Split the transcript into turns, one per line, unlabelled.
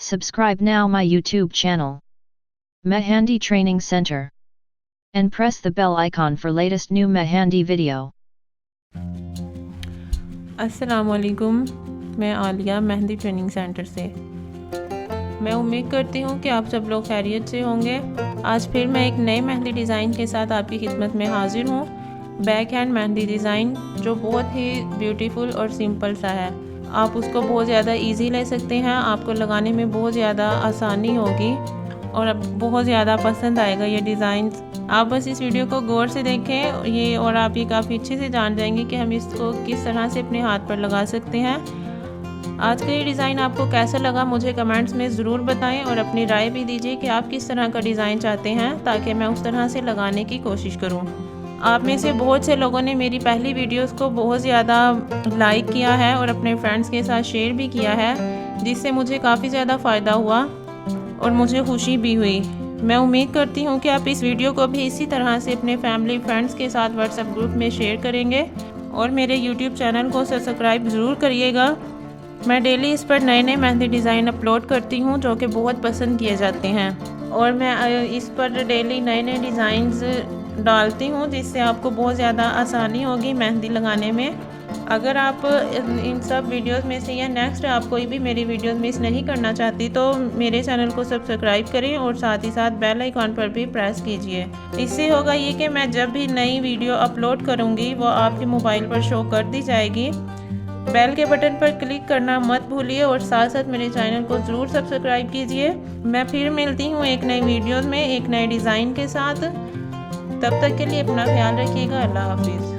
Subscribe now my YouTube channel, Mehandi Training Center, and press the bell icon for latest new Mehandi video.
अस्सलामुअलैकुम, मैं Alia mehndi training centre से। मैं उम्मीद करती हूँ कि आप सब लोग खैरियत से होंगे। आज फिर मैं एक नए मेहंदी डिज़ाइन के साथ आपकी खिदमत में हाजिर हूँ। बैक हैंड मेहंदी डिज़ाइन जो बहुत ही ब्यूटीफुल और सिंपल सा है। आप उसको बहुत ज़्यादा इजी ले सकते हैं, आपको लगाने में बहुत ज़्यादा आसानी होगी और अब बहुत ज़्यादा पसंद आएगा ये डिज़ाइन। आप बस इस वीडियो को गौर से देखें ये और आप ये काफ़ी अच्छे से जान जाएंगे कि हम इसको किस तरह से अपने हाथ पर लगा सकते हैं। आज का ये डिज़ाइन आपको कैसा लगा मुझे कमेंट्स में ज़रूर बताएं और अपनी राय भी दीजिए कि आप किस तरह का डिज़ाइन चाहते हैं ताकि मैं उस तरह से लगाने की कोशिश करूं। आप में से बहुत से लोगों ने मेरी पहली वीडियोस को बहुत ज़्यादा लाइक किया है और अपने फ्रेंड्स के साथ शेयर भी किया है, जिससे मुझे काफ़ी ज़्यादा फ़ायदा हुआ और मुझे खुशी भी हुई। मैं उम्मीद करती हूँ कि आप इस वीडियो को भी इसी तरह से अपने फैमिली फ्रेंड्स के साथ व्हाट्सएप ग्रुप में शेयर करेंगे और मेरे यूट्यूब चैनल को सब्सक्राइब ज़रूर करिएगा। मैं डेली इस पर नए नए मेहंदी डिज़ाइन अपलोड करती हूँ जो कि बहुत पसंद किए जाते हैं और मैं इस पर डेली नए नए डिज़ाइंस डालती हूँ जिससे आपको बहुत ज़्यादा आसानी होगी मेहंदी लगाने में। अगर आप इन सब वीडियोस में से या नेक्स्ट आप कोई भी मेरी वीडियोस मिस नहीं करना चाहती तो मेरे चैनल को सब्सक्राइब करें और साथ ही साथ बेल आइकॉन पर भी प्रेस कीजिए। इससे होगा ये कि मैं जब भी नई वीडियो अपलोड करूँगी वो आपके मोबाइल पर शो कर दी जाएगी। बेल के बटन पर क्लिक करना मत भूलिए और साथ साथ मेरे चैनल को ज़रूर सब्सक्राइब कीजिए। मैं फिर मिलती हूँ एक नई वीडियो में एक नए डिज़ाइन के साथ। तब तक के लिए अपना ख्याल रखिएगा। अल्लाह हाफिज़।